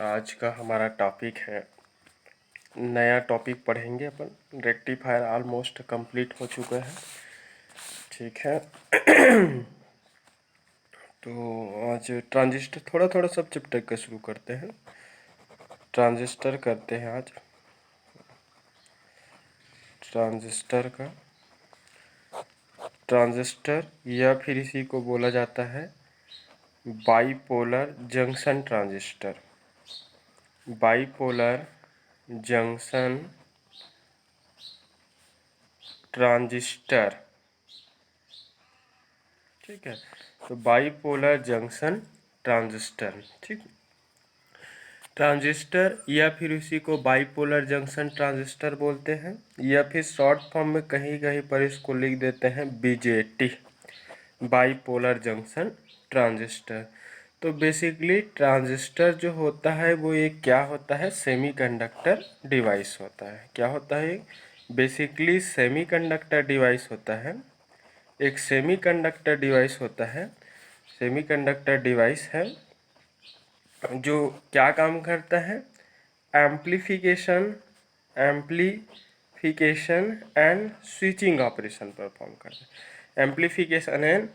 आज का हमारा टॉपिक है, नया टॉपिक पढ़ेंगे अपन। रेक्टिफायर ऑलमोस्ट कंप्लीट हो चुका है, ठीक है। तो आज ट्रांजिस्टर थोड़ा थोड़ा सब चैप्टर का शुरू करते हैं। ट्रांजिस्टर करते हैं आज, ट्रांजिस्टर का। ट्रांजिस्टर या फिर इसी को बोला जाता है bipolar junction transistor. Bipolar junction transistor, ठीक है। तो बाइपोलर जंक्शन ट्रांजिस्टर, ठीक। ट्रांजिस्टर या फिर इसी को बाइपोलर जंक्शन ट्रांजिस्टर बोलते हैं, या फिर शॉर्ट फॉर्म में कहीं कहीं पर इसको लिख देते हैं बीजेटी, बाइपोलर जंक्शन ट्रांजिस्टर। तो बेसिकली ट्रांजिस्टर जो होता है वो एक क्या होता है, सेमीकंडक्टर डिवाइस होता है। क्या होता है? बेसिकली सेमीकंडक्टर डिवाइस होता है, एक सेमीकंडक्टर डिवाइस होता है। सेमीकंडक्टर डिवाइस है जो क्या काम करता है, amplification and switching operation perform करता है। एम्प्लीफिकेशन एंड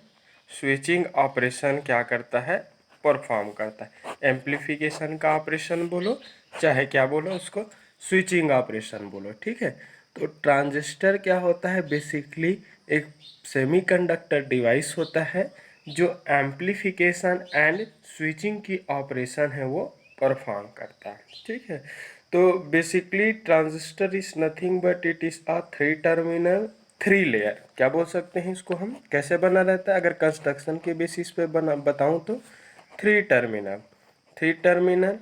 स्विचिंग ऑपरेशन क्या करता है, परफॉर्म करता है। एम्प्लीफिकेशन का ऑपरेशन बोलो चाहे क्या बोलो उसको, स्विचिंग ऑपरेशन बोलो, ठीक है। तो ट्रांजिस्टर क्या होता है, बेसिकली एक सेमीकंडक्टर डिवाइस होता है जो एम्प्लीफिकेशन एंड स्विचिंग की ऑपरेशन है वो परफॉर्म करता है, ठीक है। तो basically transistor is nothing but it is a three terminal three layer. क्या बोल सकते हैं इसको हम, कैसे बना रहता है? अगर कंस्ट्रक्शन के बेसिस पे बना बताऊं तो three terminal three terminal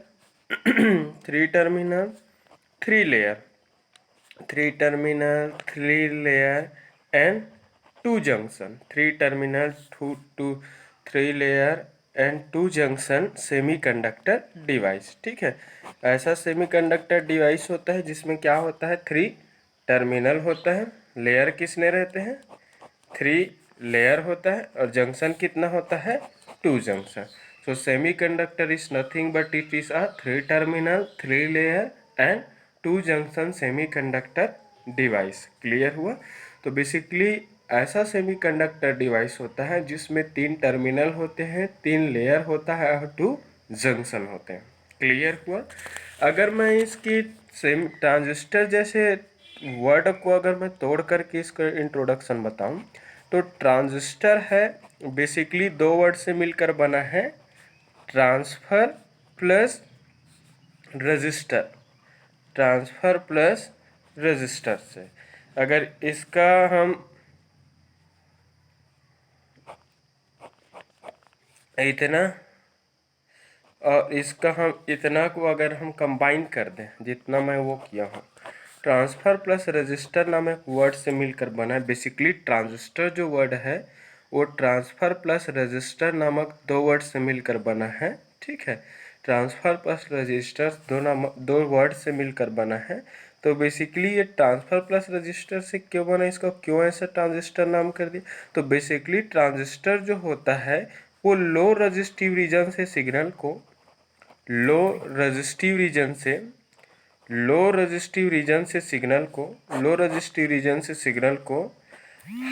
three terminal three layer, three terminal three layer and two junction, three terminal two three layer and two junction semiconductor device, ठीक है। ऐसा सेमीकंडक्टर डिवाइस होता है जिसमें क्या होता है, थ्री टर्मिनल होता है, लेयर किसने रहते हैं, थ्री लेयर होता है, और जंक्शन कितना होता है, to junction. So semiconductor is nothing but it is a three terminal three layer and two junction semiconductor device. Clear हुआ? तो बेसिकली ऐसा सेमीकंडक्टर डिवाइस होता है जिसमें तीन टर्मिनल होते हैं, तीन लेयर होता है और टू जंक्शन होते हैं। क्लियर हुआ? अगर मैं इसकी सेम ट्रांजिस्टर जैसे वर्ड को अगर मैं तोड़ करके इसका इंट्रोडक्शन बताऊं तो ट्रांजिस्टर है बेसिकली दो वर्ड से मिलकर बना है, transfer plus register, transfer plus register से। अगर इसका हम इतना और इसका हम इतना को अगर हम कंबाइन कर दें, जितना मैं वो किया हूँ, ट्रांसफर प्लस रजिस्टर नामक वर्ड से मिलकर बना है। बेसिकली ट्रांजिस्टर जो वर्ड है वो ट्रांसफर प्लस रजिस्टर नामक दो वर्ड से मिलकर बना है, ठीक है। ट्रांसफर प्लस रजिस्टर दो वर्ड से मिलकर बना है। तो बेसिकली ये ट्रांसफर प्लस रजिस्टर से क्यों बना, इसको क्यों ऐसा ट्रांजिस्टर नाम कर दिया? तो बेसिकली ट्रांजिस्टर जो होता है वो लो रजिस्टिव रीजन से सिग्नल को लो रजिस्टिव रीजन से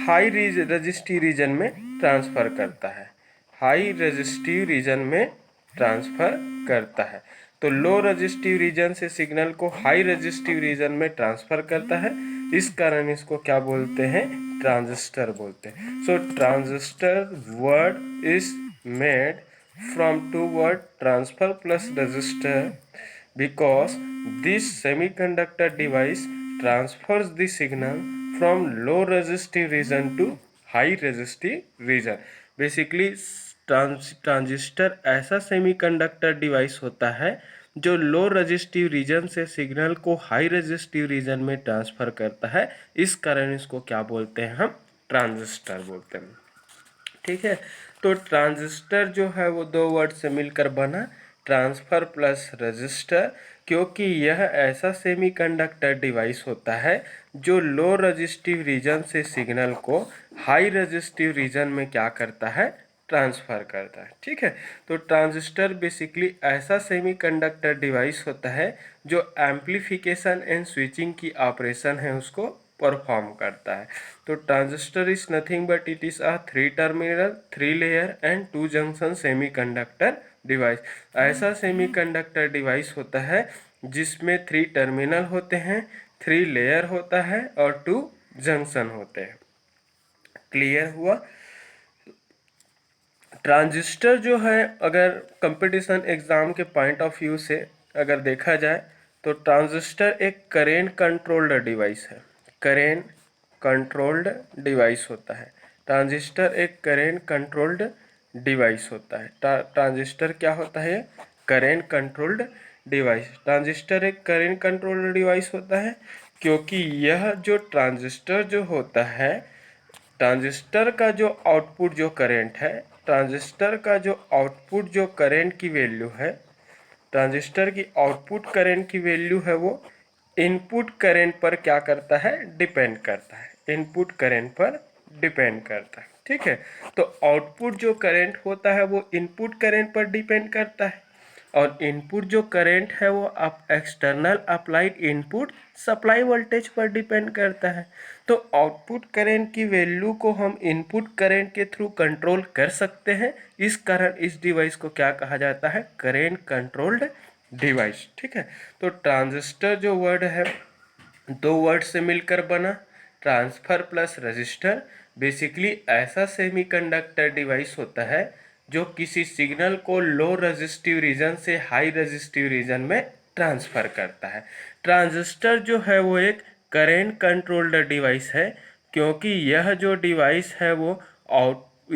हाई रजिस्टिव रीजन में ट्रांसफर करता है, हाई रजिस्टिव रीजन में ट्रांसफर करता है। तो लो रजिस्टिव रीजन से सिग्नल को हाई रजिस्टिव रीजन में ट्रांसफर करता है, इस कारण इसको क्या बोलते हैं, ट्रांजिस्टर बोलते हैं। So transistor word is made from two word transfer plus resistor because this semiconductor device transfers the signal from low resistive region to high resistive region। Basically transistor ऐसा सेमीकंडक्टर डिवाइस होता है जो लो resistive reason से signal को high resistive reason में transfer करता है, इस कारण इसको क्या बोलते हैं, हम ट्रांजिस्टर बोलते हैं, ठीक है। तो ट्रांजिस्टर जो है वो दो वर्ड से मिलकर बना, ट्रांसफर प्लस रजिस्टर, क्योंकि यह ऐसा सेमीकंडक्टर डिवाइस होता है जो लो रजिस्टिव रीजन से सिग्नल को हाई रजिस्टिव रीजन में क्या करता है, ट्रांसफ़र करता है। ठीक है, तो ट्रांजिस्टर बेसिकली ऐसा सेमीकंडक्टर डिवाइस होता है जो एम्प्लीफिकेशन एंड स्विचिंग की ऑपरेशन है उसको परफॉर्म करता है। तो transistor is nothing but it is a 3 terminal 3 layer and 2 junction semiconductor device. ऐसा सेमीकंडक्टर डिवाइस होता है जिसमें 3 टर्मिनल होते हैं, 3 लेयर होता है और 2 जंक्शन होते हैं। क्लियर हुआ? ट्रांजिस्टर जो है, अगर कंपटीशन एग्ज़ाम के पॉइंट ऑफ व्यू से अगर देखा जाए तो ट्रांजिस्टर एक करेंट कंट्रोल्ड डिवाइस है। करेंट कंट्रोल्ड डिवाइस होता है। ट्रांजिस्टर एक करेंट कंट्रोल्ड डिवाइस होता है। ट्रांजिस्टर क्या होता है? Current controlled device. ट्रांजिस्टर एक करेंट कंट्रोल्ड डिवाइस होता है क्योंकि यह जो ट्रांजिस्टर जो होता है, ट्रांजिस्टर का जो आउटपुट जो करंट है, ट्रांजिस्टर का जो आउटपुट जो करंट की वैल्यू है, ट्रांजिस्टर की आउटपुट करंट की वैल्यू है वो इनपुट करंट पर क्या करता है? डिपेंड करता है। इनपुट करंट पर डिपेंड करता है। ठीक है, तो आउटपुट जो करंट होता है वो इनपुट करंट पर डिपेंड करता है और इनपुट जो करंट है वो आप external applied input supply voltage पर डिपेंड करता है। तो आउटपुट करंट की वैल्यू को हम इनपुट करंट के थ्रू कंट्रोल कर सकते हैं। इस कारण इस डिवाइस को क्या कहा जाता है? Current controlled device. ठीक है, तो ट्रांजिस्टर जो वर्ड है 2 वर्ड से मिलकर बना, ट्रांसफर प्लस रजिस्टर। बेसिकली ऐसा सेमीकंडक्टर डिवाइस होता है जो किसी सिग्नल को लो रेजिस्टिव रीजन से हाई रेजिस्टिव रीजन में ट्रांसफ़र करता है। ट्रांजिस्टर जो है वो एक करेंट कंट्रोल्ड डिवाइस है क्योंकि यह जो डिवाइस है वो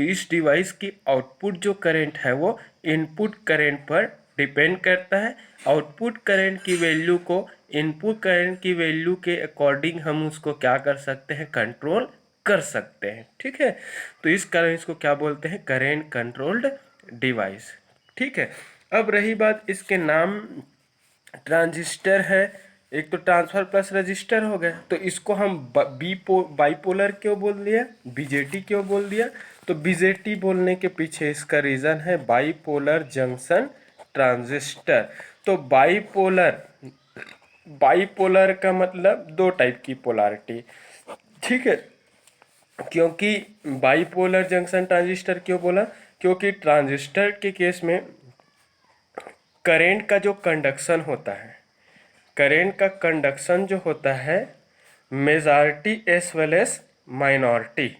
इस डिवाइस की आउटपुट जो करंट है वो इनपुट करंट पर डिपेंड करता है। आउटपुट करंट की वैल्यू को इनपुट करंट की वैल्यू के अकॉर्डिंग हम उसको क्या कर सकते हैं? कंट्रोल कर सकते हैं। ठीक है, तो इस कारण इसको क्या बोलते हैं? Current controlled device. ठीक है, अब रही बात इसके नाम। ट्रांजिस्टर है, एक तो ट्रांसफर प्लस रजिस्टर हो गया, तो इसको हम बाईपोलर क्यों बोल दिया? बीजेटी क्यों बोल दिया? तो बीजेटी बोलने के पीछे इसका रीज़न है बाईपोलर जंक्शन ट्रांजिस्टर। तो बाईपोलर, बाईपोलर का मतलब 2 टाइप की पोलैरिटी। ठीक है, क्योंकि बाईपोलर जंक्शन ट्रांजिस्टर क्यों बोला? क्योंकि ट्रांजिस्टर के केस में करेंट का जो कंडक्शन होता है, करेंट का कंडक्शन जो होता है, majority as well as minority,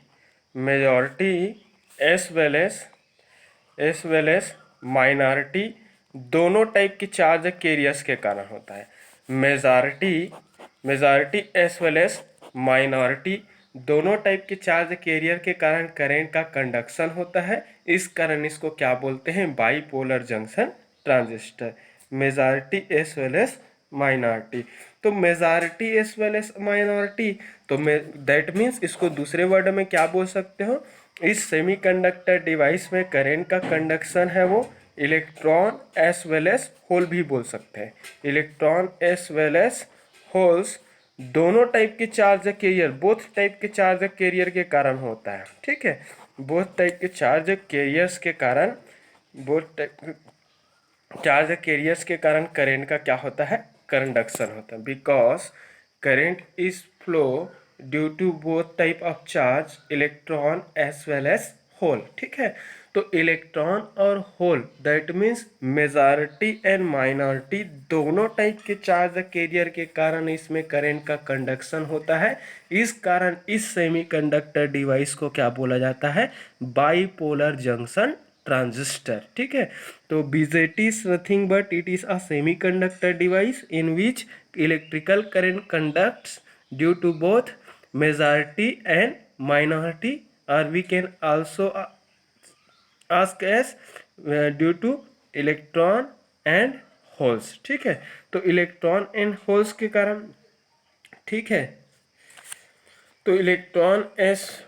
majority as well as minority दोनों टाइप के चार्ज कैरियर्स के कारण होता है। Majority as well as minority दोनों टाइप के चार्ज कैरियर के कारण करेंट का कंडक्शन होता है। इस कारण इसको क्या बोलते हैं? Bipolar junction transistor. Majority as well as minority, तो majority as well as minority, तो दैट मीन्स इसको दूसरे वर्ड में क्या बोल सकते हो? इस सेमीकंडक्टर डिवाइस में करंट का कंडक्शन है वो electron as well as hole भी बोल सकते हैं। Electron as well as holes दोनों टाइप के चार्ज कैरियर, बोथ टाइप के चार्ज कैरियर के कारण होता है। ठीक है, बोथ टाइप के चार्ज कैरियर्स के कारण, बोथ टाइप चार्ज कैरियर्स के कारण करंट का क्या होता है? कंडक्शन होता है। Because current is flow due to both type of charge electron as well as hole. ठीक है, तो इलेक्ट्रॉन और hole that means majority and minority दोनों टाइप के चार्ज कैरियर के कारण इसमें करंट का कंडक्शन होता है। इस कारण इस सेमीकंडक्टर डिवाइस को क्या बोला जाता है? Bipolar junction transistor. ठीक है, तो BJT is nothing but it is a semiconductor device in which electrical current conducts due to both majority and minority, or we can also ask as due to electron and holes. ठीक है, तो electron and holes के कारण, ठीक है, तो electron as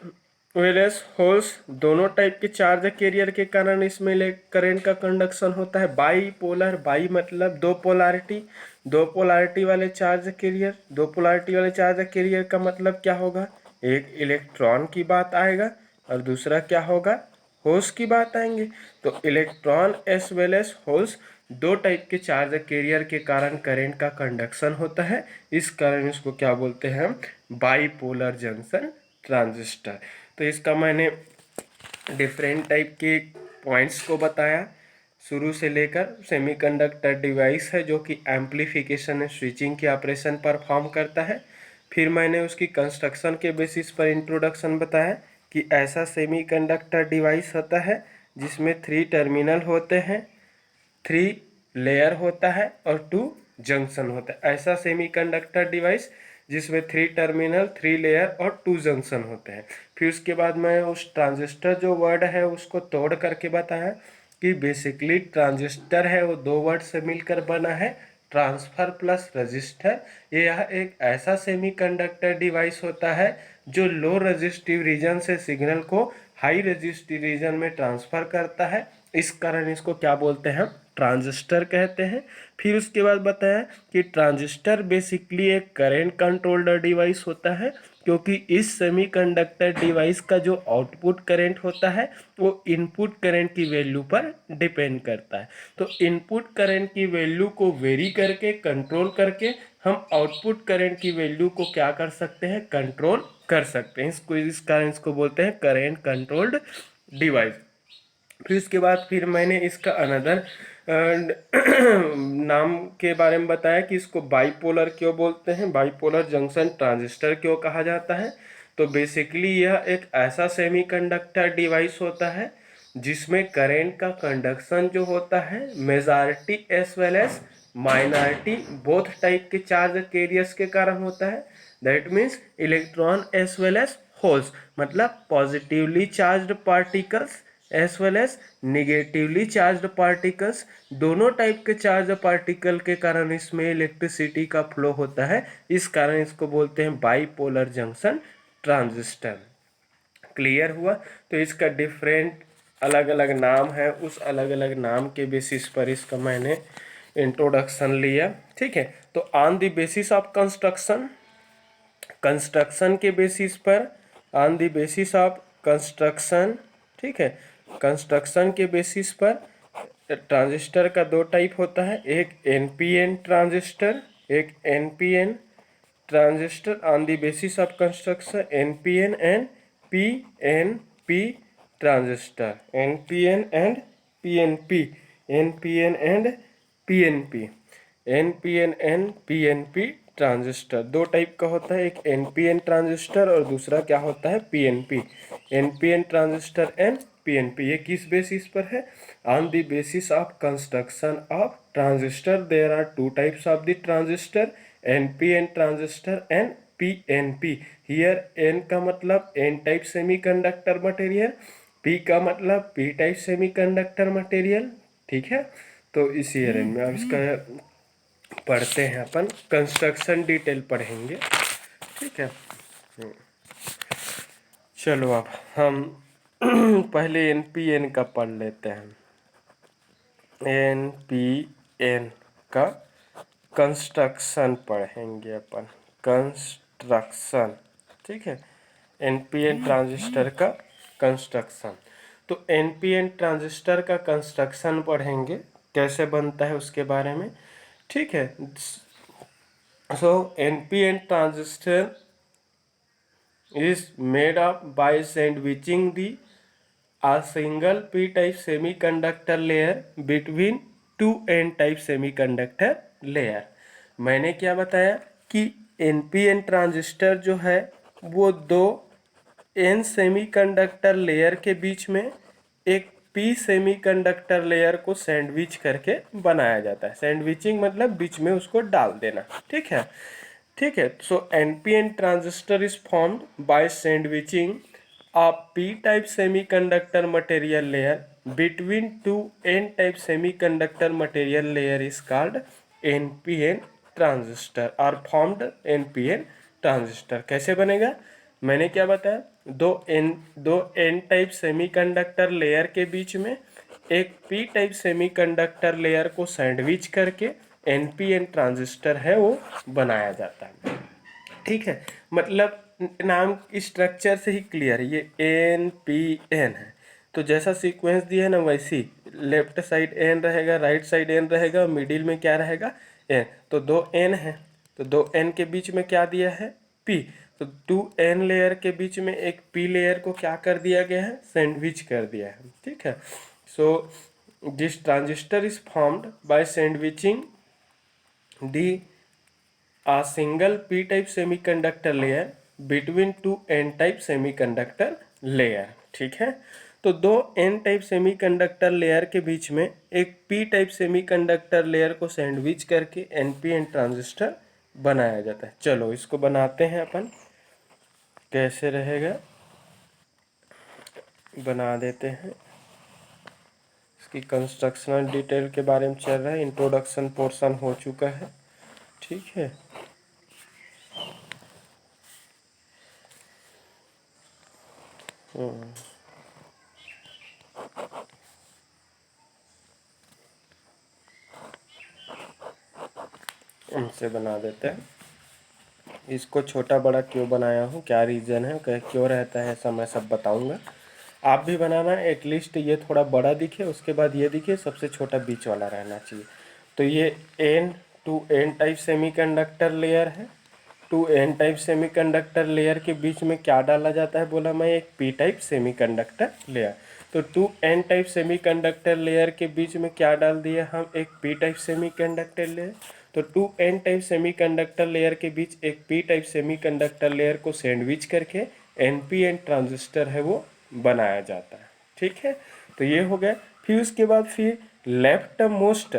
well as holes दोनों type के चार्ज कैरियर के कारण इसमें करंट का कंडक्शन होता है। बाई पोलर, बाई मतलब 2 पोलैरिटी, 2 पोलैरिटी वाले चार्ज कैरियर, 2 पोलैरिटी वाले चार्ज कैरियर का मतलब क्या होगा? एक इलेक्ट्रॉन की बात आएगा और दूसरा क्या होगा? होल्स की बात आएंगे तो electron as well as holes दो टाइप के चार्ज कैरियर के कारण करंट का कंडक्शन होता है। इस कारण इसको क्या बोलते हैं, बाईपोलर जंक्शन ट्रांजिस्टर। तो इसका मैंने डिफरेंट टाइप के पॉइंट्स को बताया शुरू से लेकर। सेमीकंडक्टर डिवाइस है जो कि एम्प्लीफिकेशन एंड स्विचिंग के ऑपरेशन परफॉर्म करता है। फिर मैंने उसकी कंस्ट्रक्शन के बेसिस पर इंट्रोडक्शन बताया कि ऐसा सेमीकंडक्टर डिवाइस होता है जिसमें 3 टर्मिनल होते हैं, 3 लेयर होता है और 2 जंक्शन होता है। ऐसा सेमीकंडक्टर डिवाइस जिसमें 3 टर्मिनल, 3 लेयर और 2 जंक्शन होते हैं। फिर उसके बाद मैं उस ट्रांजिस्टर जो वर्ड है उसको तोड़ करके बताया कि बेसिकली ट्रांजिस्टर है वो 2 वर्ड से मिलकर बना है, ट्रांसफर प्लस रजिस्टर। यह एक ऐसा सेमीकंडक्टर डिवाइस होता है जो लो रजिस्टिव रीजन से सिग्नल को हाई रजिस्टिव रीजन में ट्रांसफर करता है। इस कारण इसको क्या बोलते हैं, ट्रांजिस्टर कहते हैं। फिर उसके बाद बताया कि ट्रांजिस्टर बेसिकली एक करंट कंट्रोल्ड डिवाइस होता है क्योंकि इस सेमीकंडक्टर डिवाइस का जो आउटपुट करंट होता है वो इनपुट करंट की वैल्यू पर डिपेंड करता है। तो इनपुट करंट की वैल्यू को वेरी करके, कंट्रोल करके हम आउटपुट करंट की वैल्यू को क्या कर सकते हैं, कंट्रोल कर सकते हैं। इस कारण इसको बोलते हैं करंट कंट्रोल्ड डिवाइस। फिर उसके बाद फिर मैंने इसका अनदर नाम के बारे में बताया कि इसको बाईपोलर क्यों बोलते हैं, बाईपोलर जंक्शन ट्रांजिस्टर क्यों कहा जाता है। तो बेसिकली यह एक ऐसा सेमीकंडक्टर डिवाइस होता है जिसमें करंट का कंडक्शन जो होता है majority as well as minority both type के चार्ज कैरियर्स के कारण होता है। That means electron as well as holes, मतलब positively charged particles as well as negatively charged particles, दोनों टाइप के चार्ज पार्टिकल के कारण इसमें इलेक्ट्रिसिटी का फ्लो होता है। इस कारण इसको बोलते हैं बाईपोलर जंक्शन ट्रांजिस्टर। क्लियर हुआ। तो इसका डिफरेंट अलग अलग नाम है, उस अलग अलग नाम के बेसिस पर इसका मैंने इंट्रोडक्शन लिया। ठीक है, तो on the basis of construction, construction के बेसिस पर, on the basis of construction, ठीक है, कंस्ट्रक्शन के बेसिस पर ट्रांजिस्टर का 2 टाइप होता है, एक एनपीएन ट्रांजिस्टर, एक NPN transistor. On the basis of construction NPN and PNP transistor, NPN and PNP, NPN and PNP, NPN and PNP transistor 2 type का होता है, एक एनपीएन ट्रांजिस्टर और दूसरा क्या होता है, PNP. NPN transistor and PNP, ये किस बेसिस पर है, on the basis of construction of transistor there are 2 types of the transistor, NPN transistor and PNP. Here N का मतलब N type semiconductor material, P का मतलब पी टाइप सेमीकंडक्टर मटेरियल। ठीक है, तो इसी रेंज में अब इसका पढ़ते हैं अपन, कंस्ट्रक्शन डिटेल पढ़ेंगे। ठीक है, चलो अब हम पहले एनपीएन का पढ़ लेते हैं। एनपीएन का कंस्ट्रक्शन पढ़ेंगे अपन, कंस्ट्रक्शन। ठीक है, एनपीएन ट्रांजिस्टर का कंस्ट्रक्शन। तो एनपीएन ट्रांजिस्टर का कंस्ट्रक्शन पढ़ेंगे, कैसे बनता है उसके बारे में। ठीक है, so NPN transistor is made up by sandwiching the a single p-type semiconductor layer between 2 n-type semiconductor layer। मैंने क्या बताया कि एनपीएन ट्रांजिस्टर जो है वो 2 n सेमीकंडक्टर लेयर के बीच में एक पी सेमीकंडक्टर लेयर को सैंडविच करके बनाया जाता है। सैंडविचिंग मतलब बीच में उसको डाल देना। ठीक है, ठीक है, so NPN transistor is formed by sandwiching a p-type semiconductor material layer between 2 n-type semiconductor material layer is called NPN transistor or formed NPN transistor। कैसे बनेगा, मैंने क्या बताया, दो एन टाइप सेमीकंडक्टर लेयर के बीच में एक पी टाइप सेमीकंडक्टर लेयर को सैंडविच करके एनपीएन ट्रांजिस्टर है वो बनाया जाता है। ठीक है, मतलब नाम स्ट्रक्चर से ही क्लियर है, ये एन पी एन है। तो जैसा सीक्वेंस दिया है ना वैसी लेफ्ट साइड एन रहेगा, राइट साइड एन रहेगा, और मिडिल में क्या रहेगा, एन। तो दो एन है, तो दो एन के बीच में क्या दिया है, पी। तो टू एन लेयर के बीच में एक पी लेयर को क्या कर दिया गया है, सैंडविच कर दिया है। ठीक है। So this transistor is formed by sandwiching D a single p type semiconductor layer between two n type semiconductor layer। ठीक है। तो दो n टाइप सेमीकंडक्टर लेयर के बीच में एक p टाइप सेमीकंडक्टर लेयर को सैंडविच करके npn ट्रांजिस्टर बनाया जाता है। चलो इसको बनाते हैं अपन, कैसे रहेगा बना देते हैं। इसकी कंस्ट्रक्शनल डिटेल के बारे में चल रहा है, इंट्रोडक्शन पोर्शन हो चुका है। ठीक है। हमसे बना देते हैं। इसको छोटा बड़ा क्यों बनाया हूँ, क्या रीज़न है, क्यों रहता है, ऐसा मैं सब बताऊँगा। आप भी बनाना, एटलीस्ट ये थोड़ा बड़ा दिखे, उसके बाद ये दिखे, सबसे छोटा बीच वाला रहना चाहिए। तो ये N two N type semiconductor layer है। Two N type semiconductor layer के बीच में क्या डाला जाता है, बोला मैं, एक पी टाइप सेमीकंडक्टर लेयर। तो two N type semiconductor layer के बीच में क्या डाल दिया हम, एक पी टाइप सेमीकंडक्टर लेयर। तो two N type semiconductor layer के बीच एक पी टाइप सेमीकंडक्टर लेयर को सैंडविच करके एनपीएन ट्रांजिस्टर है वो बनाया जाता है। ठीक है। तो ये हो गया। फिर उसके बाद फिर लेफ्ट मोस्ट,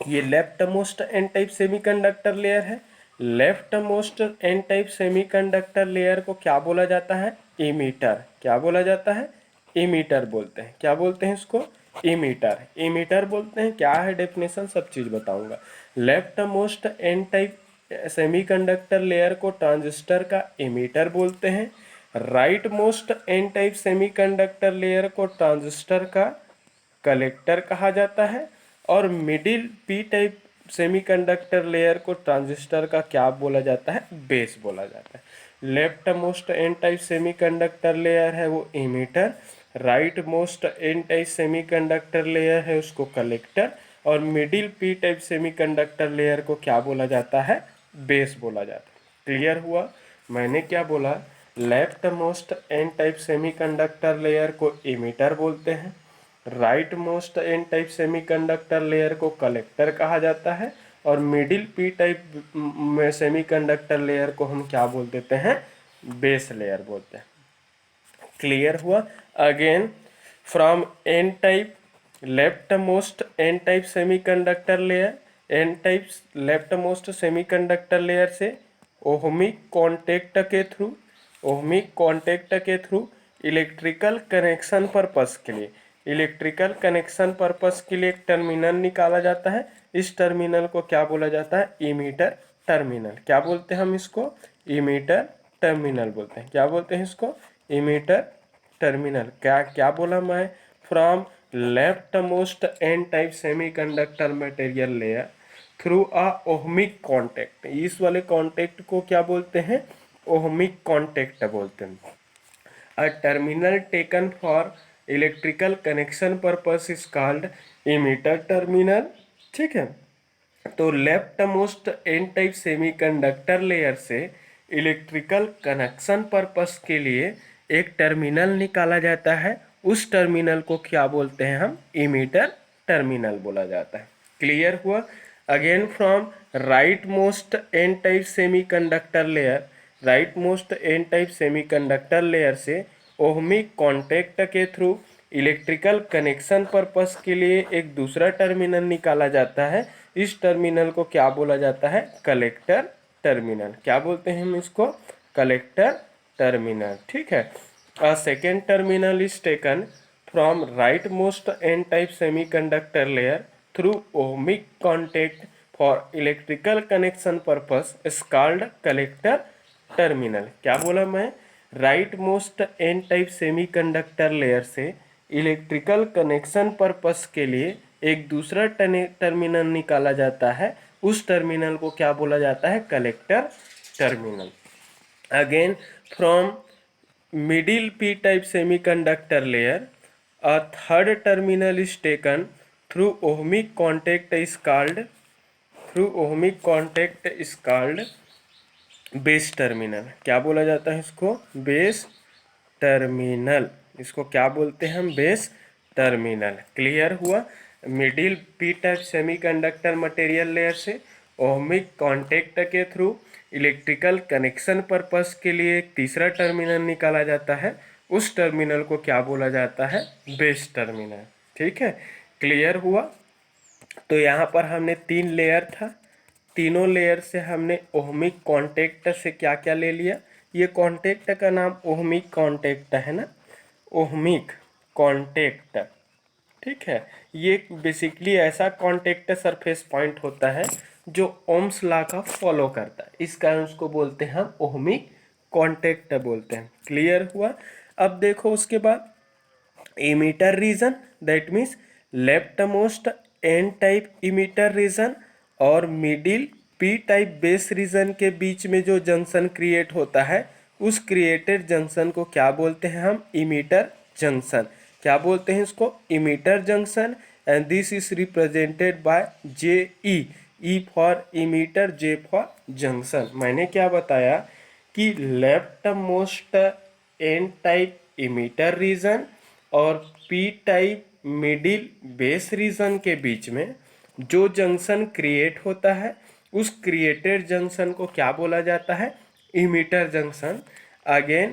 ये left most N type semiconductor layer है। Left most N type semiconductor layer को क्या बोला जाता है, इमीटर। क्या बोला जाता है, इमीटर बोलते हैं। क्या बोलते हैं इसको, इमीटर। इमीटर बोलते हैं। क्या है डेफिनेशन, सब चीज़ बताऊंगा। Left most N type semiconductor layer को ट्रांजिस्टर का इमीटर बोलते हैं। Right most N type semiconductor layer को ट्रांजिस्टर का कलेक्टर कहा जाता है। और middle P type semiconductor layer को ट्रांजिस्टर का क्या बोला जाता है, बेस बोला जाता है। Left most N type semiconductor layer है वो emitter, right most N type semiconductor layer है उसको कलेक्टर, और middle P type semiconductor layer को क्या बोला जाता है, बेस बोला जाता है। क्लियर हुआ। मैंने क्या बोला, left most N type semiconductor layer को इमीटर बोलते हैं, right most N type semiconductor layer को कलेक्टर कहा जाता है, और मिडिल पी टाइप में सेमीकंडक्टर लेयर को हम क्या बोल देते हैं, बेस लेयर बोलते हैं। क्लियर हुआ। Again from N type, left most N type semiconductor layer, N type left most semiconductor layer से ओहमिक कांटेक्ट के थ्रू, ओहमिक कांटेक्ट के थ्रू इलेक्ट्रिकल कनेक्शन पर्पस के लिए, इलेक्ट्रिकल कनेक्शन पर्पस के लिए एक टर्मिनल निकाला जाता है। इस टर्मिनल को क्या बोला जाता है, इमीटर टर्मिनल। क्या बोलते हैं हम इसको, इमीटर टर्मिनल बोलते हैं। क्या बोलते हैं इसको, इमीटर टर्मिनल। क्या क्या बोला मैं, from left most N type semiconductor material layer through a ohmic contact, इस वाले कांटेक्ट को क्या बोलते हैं, ओहमिक कांटेक्ट बोलते हैं। A terminal taken for electrical connection purpose is called emitter terminal। ठीक है। तो left most N type semiconductor layer से इलेक्ट्रिकल कनेक्शन पर्पस के लिए एक टर्मिनल निकाला जाता है। उस टर्मिनल को क्या बोलते हैं हम, इमीटर टर्मिनल बोला जाता है। क्लियर हुआ। Again from right most N type semiconductor layer, right most N type semiconductor layer से ओहमिक कांटेक्ट के थ्रू इलेक्ट्रिकल कनेक्शन पर्पस के लिए एक दूसरा टर्मिनल निकाला जाता है। इस टर्मिनल को क्या बोला जाता है, कलेक्टर टर्मिनल। क्या बोलते हैं हम इसको, कलेक्टर टर्मिनल। ठीक है। A second terminal is taken from right most N type semiconductor layer through ohmic contact for electrical connection purpose is called collector terminal. क्या बोला मैं, right most N type semiconductor layer से electrical connection purpose के लिए एक दूसरा terminal निकाला जाता है। उस टर्मिनल को क्या बोला जाता है, collector terminal. Again from middle p-type semiconductor layer, a third terminal is taken through ohmic contact is called base terminal. क्या बोला जाता है इसको? Base terminal. इसको क्या बोलते हैं हम? Base terminal. क्लियर हुआ? Middle P type semiconductor material layer से ओहमिक कांटेक्ट के थ्रू इलेक्ट्रिकल कनेक्शन पर्पस के लिए एक तीसरा टर्मिनल निकाला जाता है, उस टर्मिनल को क्या बोला जाता है? Base terminal. ठीक है, क्लियर हुआ? तो यहाँ पर हमने 3 लेयर था, तीनों लेयर से हमने ओहमिक कांटेक्ट से क्या क्या ले लिया? ये कांटेक्ट का नाम ओहमिक कांटेक्ट है ना, ओहमिक कांटेक्ट। ठीक है, ये बेसिकली ऐसा कांटेक्ट सरफेस पॉइंट होता है जो ओम्स लॉ का फॉलो करता है, इस कारण उसको बोलते हैं हम ओहमिक कांटेक्ट बोलते हैं। क्लियर हुआ? अब देखो उसके बाद emitter region, that means left most N type emitter region और middle P type base region के बीच में जो जंक्शन क्रिएट होता है, उस क्रिएटेड जंक्शन को क्या बोलते हैं हम? Emitter junction. क्या बोलते हैं इसको? Emitter junction. And this is represented by J E, E for emitter, J for junction. मैंने क्या बताया कि left most N type emitter region और P type middle base region के बीच में जो जंक्शन क्रिएट होता है, उस क्रिएटेड जंक्शन को क्या बोला जाता है? Emitter junction. Again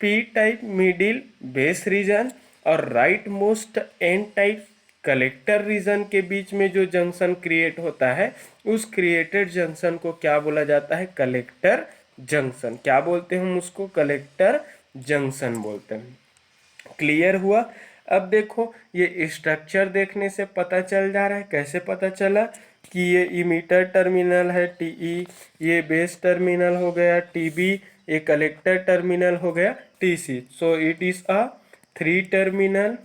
P type middle base region और right most N type collector region के बीच में जो जंक्शन क्रिएट होता है, उस क्रिएटेड जंक्शन को क्या बोला जाता है? Collector junction. क्या बोलते हैं हम उसको? कलेक्टर जंक्शन बोलते हैं। क्लियर हुआ? अब देखो ये स्ट्रक्चर देखने से पता चल जा रहा है। कैसे पता चला? कि ये इमीटर टर्मिनल है टीई, ये बेस टर्मिनल हो गया टीबी, ये कलेक्टर टर्मिनल हो गया TC. So it is a three terminal,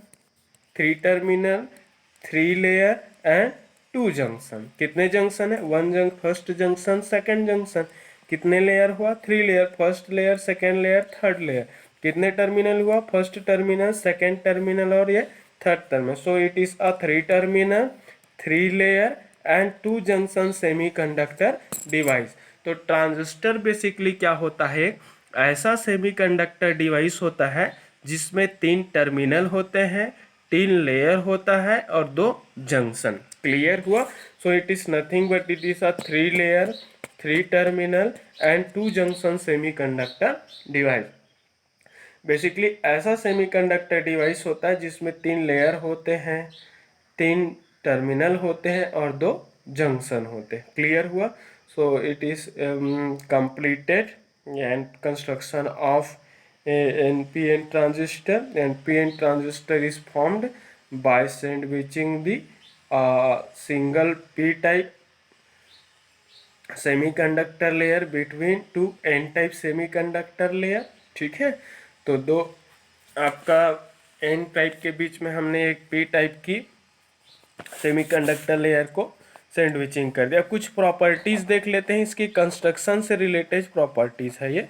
three layer and 2 junction. कितने जंक्शन है? 1 फर्स्ट जंक्शन, सेकंड जंक्शन। कितने लेयर हुआ? 3 layer, first layer, second layer, third layer. कितने टर्मिनल हुआ? फर्स्ट टर्मिनल, सेकंड टर्मिनल और ये third terminal. So it is a 3 terminal, 3 layer and 2 junction semiconductor device. तो transistor basically क्या होता है? ऐसा सेमीकंडक्टर डिवाइस होता है जिसमें 3 टर्मिनल होते हैं, 3 लेयर होता है और 2 जंक्शन। क्लियर हुआ? So it is nothing but it is a 3 layer, 3 terminal and 2 junction semiconductor device. Basically ऐसा सेमीकंडक्टर डिवाइस होता है जिसमें 3 लेयर होते हैं, 3 टर्मिनल होते हैं और 2 जंक्शन होते हैं। क्लियर हुआ? So it is completed and construction of NPN transistor. NPN transistor is formed by sandwiching the single p-type semiconductor layer between 2 n-type semiconductor layer। ठीक है, तो दो आपका n टाइप के बीच में हमने एक p टाइप की सेमीकंडक्टर लेयर को सैंडविचिंग कर दिया। कुछ प्रॉपर्टीज़ देख लेते हैं, इसकी कंस्ट्रक्शन से रिलेटेड प्रॉपर्टीज़ है ये,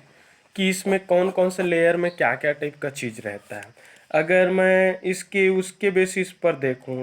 कि इसमें कौन कौन से लेयर में क्या क्या टाइप का चीज़ रहता है। अगर मैं इसके उसके बेसिस पर देखूं,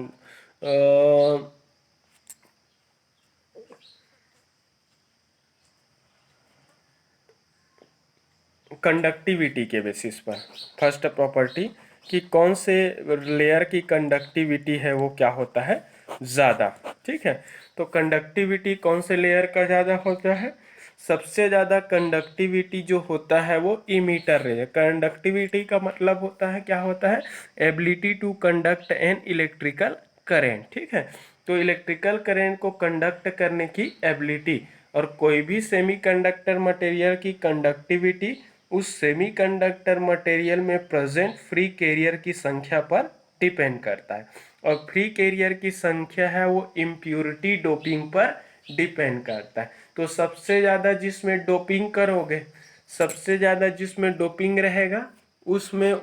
कंडक्टिविटी के बेसिस पर, फर्स्ट प्रॉपर्टी कि कौन से लेयर की कंडक्टिविटी है वो क्या होता है? ज़्यादा। ठीक है, तो कंडक्टिविटी कौन से लेयर का ज़्यादा होता है? सबसे ज़्यादा कंडक्टिविटी जो होता है वो इमीटर लेयर। कंडक्टिविटी का मतलब होता है, क्या होता है? Ability to conduct an electrical current. ठीक है, तो इलेक्ट्रिकल करेंट को कंडक्ट करने की एबिलिटी, और कोई भी सेमीकंडक्टर मटेरियल की कंडक्टिविटी उस सेमीकंडक्टर मटेरियल में प्रेजेंट फ्री कैरियर की संख्या पर डिपेंड करता है, और फ्री कैरियर की संख्या है वो इम्प्योरिटी डोपिंग पर डिपेंड करता है। तो सबसे ज़्यादा जिसमें डोपिंग करोगे, सबसे ज़्यादा जिसमें डोपिंग रहेगा उसमें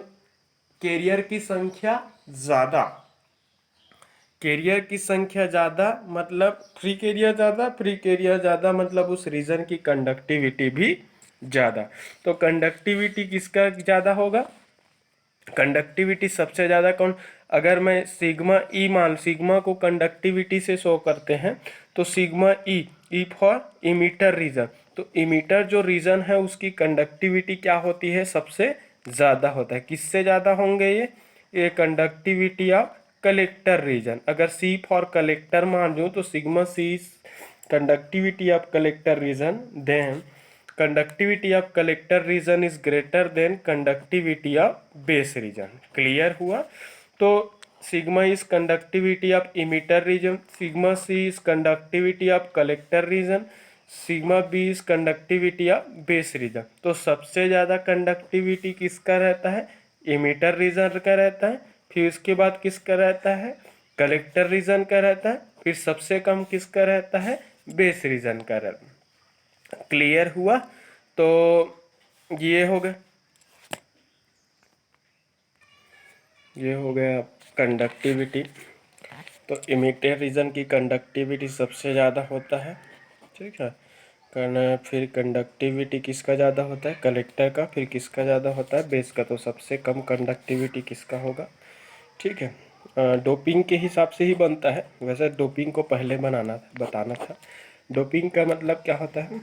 कैरियर की संख्या ज़्यादा, कैरियर की संख्या ज़्यादा मतलब फ्री कैरियर ज़्यादा, फ्री कैरियर ज़्यादा मतलब उस रीजन की कंडक्टिविटी भी ज़्यादा। तो कंडक्टिविटी किसका ज़्यादा होगा? कंडक्टिविटी सबसे ज़्यादा कौन, अगर मैं सिग्मा ई सिग्मा को कंडक्टिविटी से शो करते हैं तो sigma E for emitter region, तो इमीटर जो रीजन है उसकी कंडक्टिविटी क्या होती है? सबसे ज़्यादा होता है। किससे ज़्यादा होंगे ये कंडक्टिविटी ऑफ कलेक्टर रीजन। अगर सी फॉर कलेक्टर मान लूँ तो sigma C conductivity of collector region, then conductivity of collector region is greater than conductivity of base region. Clear हुआ? तो sigma is conductivity of emitter region, sigma C is conductivity of collector region, sigma B is conductivity of base region. तो सबसे ज़्यादा conductivity किसका रहता है? Emitter reason का रहता है। फिर उसके बाद किसका रहता है? कलेक्टर रीजन का रहता है। फिर सबसे कम किसका रहता है? बेस रीजन का रहता है। क्लियर हुआ? तो ये हो गया, ये हो गया कंडक्टिविटी। तो इमीटर रीजन की कंडक्टिविटी सबसे ज़्यादा होता है, ठीक है। फिर कंडक्टिविटी किसका ज़्यादा होता है? कलेक्टर का। फिर किसका ज़्यादा होता है? बेस का। तो सबसे कम कंडक्टिविटी किसका होगा? ठीक है। डोपिंग के हिसाब से ही बनता है, वैसे डोपिंग को पहले बताना था। डोपिंग का मतलब क्या होता है?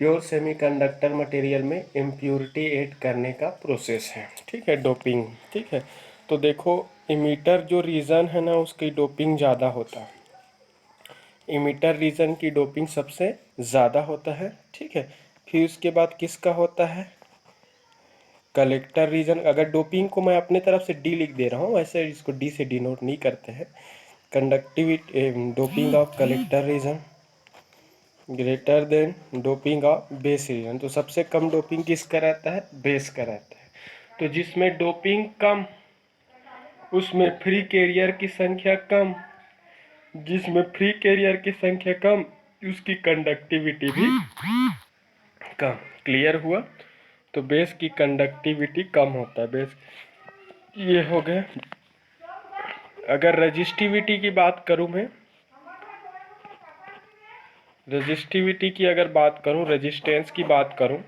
प्योर सेमीकंडक्टर मटेरियल में इम्प्योरिटी ऐड करने का प्रोसेस है, ठीक है, डोपिंग। ठीक है, तो देखो इमीटर जो रीजन है ना उसकी डोपिंग ज़्यादा होता है, इमीटर रीजन की डोपिंग सबसे ज़्यादा होता है, ठीक है। फिर उसके बाद किसका होता है? Collector reason. अगर डोपिंग को मैं अपने तरफ से डी लिख दे रहा हूँ, वैसे इसको डी से डिनोट नहीं करते हैं। Conductivity doping of collector region greater than doping of base region. तो सबसे कम डोपिंग किसका रहता है? बेस का रहता है। तो जिसमें डोपिंग कम उसमें फ्री कैरियर की संख्या कम, जिसमें फ्री कैरियर की संख्या कम उसकी कंडक्टिविटी भी कम। क्लियर हुआ? तो बेस की कंडक्टिविटी कम होता है, बेस। ये हो गया। अगर रजिस्टिविटी की बात करूं मैं, रजिस्टिविटी की अगर बात करूं, रेजिस्टेंस की बात करूं,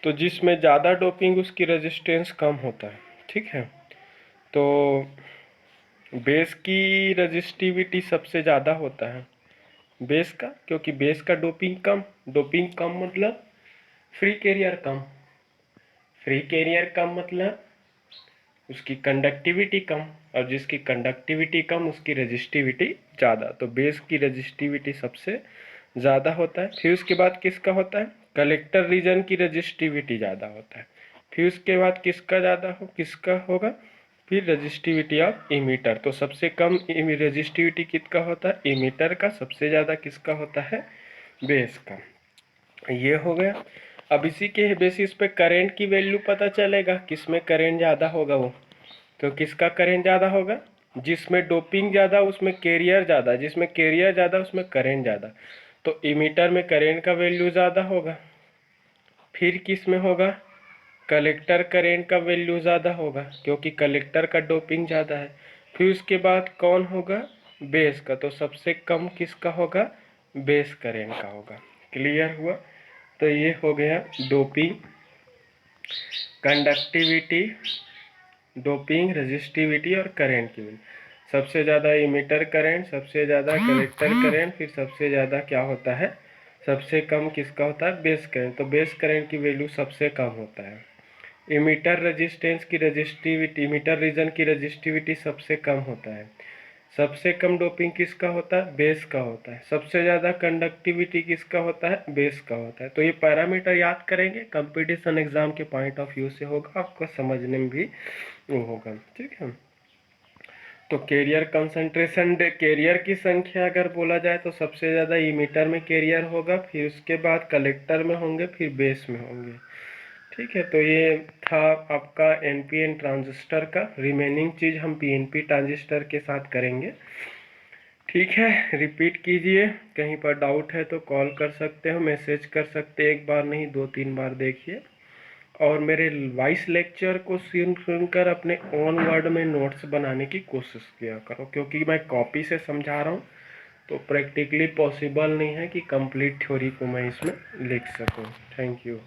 तो जिसमें ज़्यादा डोपिंग उसकी रेजिस्टेंस कम होता है, ठीक है। तो बेस की रेजिस्टिविटी सबसे ज़्यादा होता है बेस का, क्योंकि बेस का डोपिंग कम मतलब फ्री कैरियर कम, फ्री कैरियर कम मतलब उसकी कंडक्टिविटी कम, और जिसकी कंडक्टिविटी कम उसकी रेजिस्टिविटी ज़्यादा। तो बेस की रेजिस्टिविटी सबसे ज़्यादा होता है। फिर उसके बाद किसका होता है? कलेक्टर रीजन की रेजिस्टिविटी ज़्यादा होता है। फिर उसके बाद किसका होगा? फिर रेजिस्टिविटी ऑफ इमीटर। तो सबसे कम रेजिस्टिविटी किसका होता है? इमीटर का। सबसे ज़्यादा किसका होता है? बेस का। ये हो गया। अब इसी के बेसिस पे करंट की वैल्यू पता चलेगा, किसमें करंट ज़्यादा होगा वो। तो किसका करंट ज़्यादा होगा? जिसमें डोपिंग ज़्यादा उसमें कैरियर ज़्यादा, जिसमें कैरियर ज़्यादा उसमें करंट ज़्यादा। तो इमीटर में करंट का वैल्यू ज़्यादा होगा। फिर किस में होगा? कलेक्टर करंट का वैल्यू ज़्यादा होगा, क्योंकि कलेक्टर का डोपिंग ज़्यादा है। फिर उसके बाद कौन होगा? बेस का। तो सबसे कम किसका होगा? बेस करंट का होगा। क्लियर हुआ? तो ये हो गया डोपिंग, कंडक्टिविटी, डोपिंग, रेजिस्टिविटी और करंट की वैल्यू। सबसे ज़्यादा इमीटर करंट, सबसे ज़्यादा कलेक्टर करंट, फिर सबसे ज़्यादा क्या होता है? सबसे कम किसका होता है? Base current. तो बेस करंट की वैल्यू सबसे कम होता है। इमीटर रेजिस्टेंस की रेजिस्टिविटी, इमीटर रीजन की रेजिस्टिविटी सबसे कम होता है। सबसे कम डोपिंग किसका होता है? बेस का होता है। सबसे ज़्यादा कंडक्टिविटी किसका होता है? बेस का होता है। तो ये पैरामीटर याद करेंगे, कंपटीशन एग्जाम के पॉइंट ऑफ व्यू से होगा, आपको समझने में भी वो होगा, ठीक है। तो कैरियर कंसंट्रेशन, कैरियर की संख्या अगर बोला जाए तो सबसे ज़्यादा इमीटर में कैरियर होगा, फिर उसके बाद कलेक्टर में होंगे, फिर बेस में होंगे, ठीक है। तो ये था आपका एनपीएन ट्रांजिस्टर का। रिमेनिंग चीज़ हम पीएनपी ट्रांजिस्टर के साथ करेंगे, ठीक है। रिपीट कीजिए, कहीं पर डाउट है तो कॉल कर सकते हो, मैसेज कर सकते हैं, एक बार नहीं 2-3 बार देखिए। और मेरे वॉइस लेक्चर को सुनकर अपने ओन वर्ड में नोट्स बनाने की कोशिश किया करो, क्योंकि मैं कॉपी से समझा रहा हूँ, तो प्रैक्टिकली पॉसिबल नहीं है कि कंप्लीट थ्योरी को मैं इसमें लिख सकूं। Thank you.